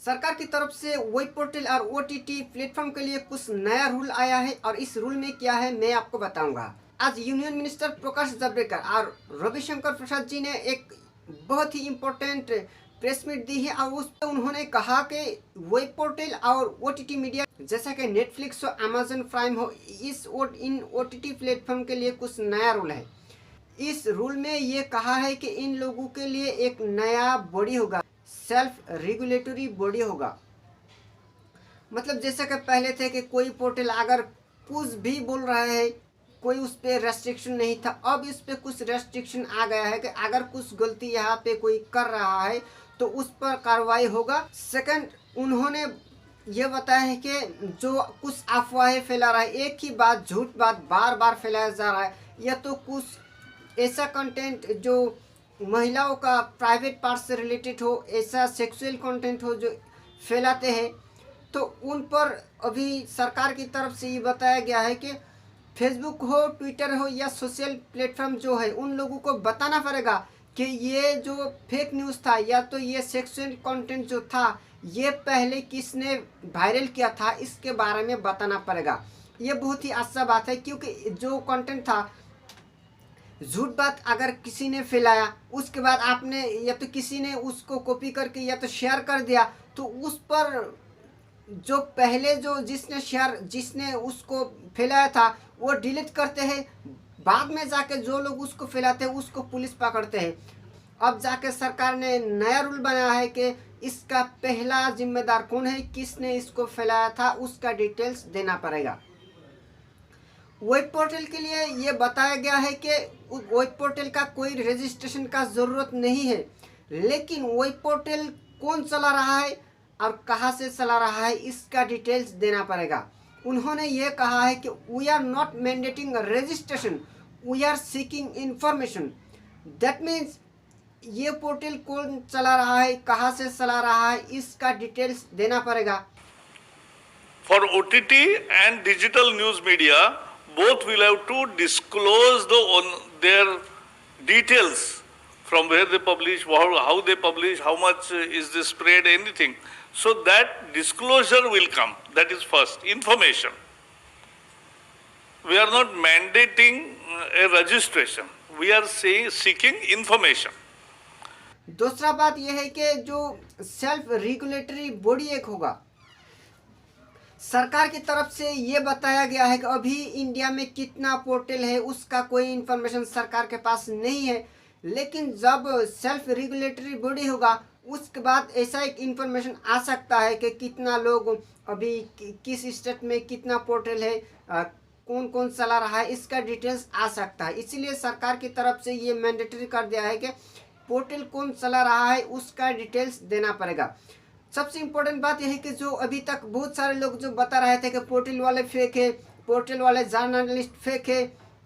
सरकार की तरफ से वेब पोर्टल और ओटीटी प्लेटफॉर्म के लिए कुछ नया रूल आया है और इस रूल में क्या है मैं आपको बताऊंगा। आज यूनियन मिनिस्टर प्रकाश जावड़ेकर और रविशंकर प्रसाद जी ने एक बहुत ही इम्पोर्टेंट प्रेस मीट दी है और उस पर उन्होंने कहा कि वेब पोर्टल और ओटीटी मीडिया जैसा कि नेटफ्लिक्स हो, अमेजन प्राइम हो, इन ओटीटी प्लेटफॉर्म के लिए कुछ नया रूल है। इस रूल में ये कहा है कि इन लोगों के लिए एक नया बॉडी होगा, सेल्फ रेगुलेटरी बॉडी होगा। मतलब जैसा कि पहले थे कि कोई पोर्टल अगर कुछ भी बोल रहा है, कोई उस पर रेस्ट्रिक्शन नहीं था। अब इस पे कुछ रेस्ट्रिक्शन आ गया है कि अगर कुछ गलती यहाँ पे कोई कर रहा है तो उस पर कार्रवाई होगा। सेकंड, उन्होंने ये बताया है कि जो कुछ अफवाहें फैला रहा है, एक ही बात, झूठ बात बार बार फैलाया जा रहा है, या तो कुछ ऐसा कंटेंट जो महिलाओं का प्राइवेट पार्ट से रिलेटेड हो, ऐसा सेक्सुअल कंटेंट हो जो फैलाते हैं, तो उन पर अभी सरकार की तरफ से ये बताया गया है कि फेसबुक हो, ट्विटर हो या सोशल प्लेटफॉर्म जो है, उन लोगों को बताना पड़ेगा कि ये जो फेक न्यूज़ था या तो ये सेक्सुअल कंटेंट जो था ये पहले किसने वायरल किया था, इसके बारे में बताना पड़ेगा। ये बहुत ही अच्छा बात है, क्योंकि जो कंटेंट था, झूठ बात अगर किसी ने फैलाया, उसके बाद आपने या तो किसी ने उसको कॉपी करके या तो शेयर कर दिया, तो उस पर जो पहले जो जिसने उसको फैलाया था वो डिलीट करते हैं। बाद में जाके जो लोग उसको फैलाते हैं उसको पुलिस पकड़ते हैं। अब जाके सरकार ने नया रूल बनाया है कि इसका पहला जिम्मेदार कौन है, किसने इसको फैलाया था, उसका डिटेल्स देना पड़ेगा। वेब पोर्टल के लिए ये बताया गया है कि वेब पोर्टल का कोई रजिस्ट्रेशन का ज़रूरत नहीं है, लेकिन वेब पोर्टल कौन चला रहा है और कहाँ से चला रहा है इसका डिटेल्स देना पड़ेगा। उन्होंने ये कहा है कि we are not mandating registration, we are seeking information. That means ये पोर्टल कौन चला रहा है, कहाँ से चला रहा है, इसका डिटेल्स देना पड़ेगा। For OTT and digital news media, both will have to disclose their details from where they publish, how they publish, how much is the spread, anything. So that disclosure will come. That is first, information. We are not mandating a registration. We are seeking information. दूसरा बात यह है कि जो self regulatory body एक होगा, सरकार की तरफ से ये बताया गया है कि अभी इंडिया में कितना पोर्टल है उसका कोई इन्फॉर्मेशन सरकार के पास नहीं है, लेकिन जब सेल्फ रेगुलेटरी बॉडी होगा उसके बाद ऐसा एक इन्फॉर्मेशन आ सकता है कि कितना लोग अभी किस स्टेट में कितना पोर्टल है, कौन कौन चला रहा है, इसका डिटेल्स आ सकता है। इसीलिए सरकार की तरफ से ये मैंडेटरी कर दिया है कि पोर्टल कौन चला रहा है उसका डिटेल्स देना पड़ेगा। सबसे इम्पोर्टेंट बात यह है कि जो अभी तक बहुत सारे लोग जो बता रहे थे कि पोर्टल वाले फेक है, पोर्टल वाले जर्नलिस्ट फेक है,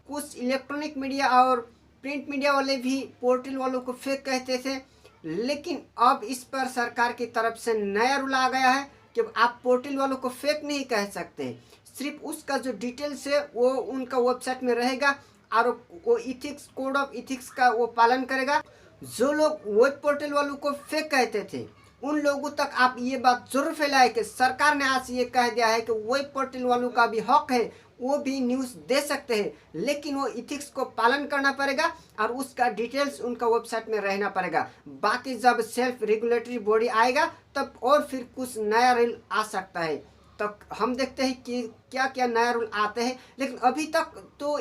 कुछ इलेक्ट्रॉनिक मीडिया और प्रिंट मीडिया वाले भी पोर्टल वालों को फेक कहते थे, लेकिन अब इस पर सरकार की तरफ से नया रूल आ गया है कि आप पोर्टल वालों को फेक नहीं कह सकते। सिर्फ उसका जो डिटेल्स है वो उनका वेबसाइट में रहेगा और वो इथिक्स, कोड ऑफ इथिक्स का वो पालन करेगा। जो लोग वेब पोर्टल वालों को फेक कहते थे उन लोगों तक आप ये बात जरूर फैलाए कि सरकार ने आज ये कह दिया है कि वेब पोर्टल वालों का भी हक है, वो भी न्यूज़ दे सकते हैं, लेकिन वो इथिक्स को पालन करना पड़ेगा और उसका डिटेल्स उनका वेबसाइट में रहना पड़ेगा। बाकी जब सेल्फ रेगुलेटरी बॉडी आएगा तब और फिर कुछ नया रूल आ सकता है, तब हम देखते हैं कि क्या क्या नया रूल आते हैं। लेकिन अभी तक तो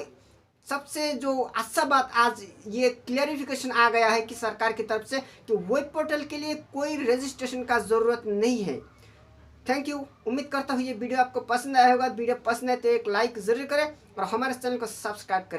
सबसे जो अच्छा बात आज ये क्लियरिफिकेशन आ गया है कि सरकार की तरफ से कि वेब पोर्टल के लिए कोई रजिस्ट्रेशन का ज़रूरत नहीं है। Thank you. उम्मीद करता हूँ ये वीडियो आपको पसंद आया होगा। वीडियो पसंद है तो एक लाइक ज़रूर करें और हमारे चैनल को सब्सक्राइब करें।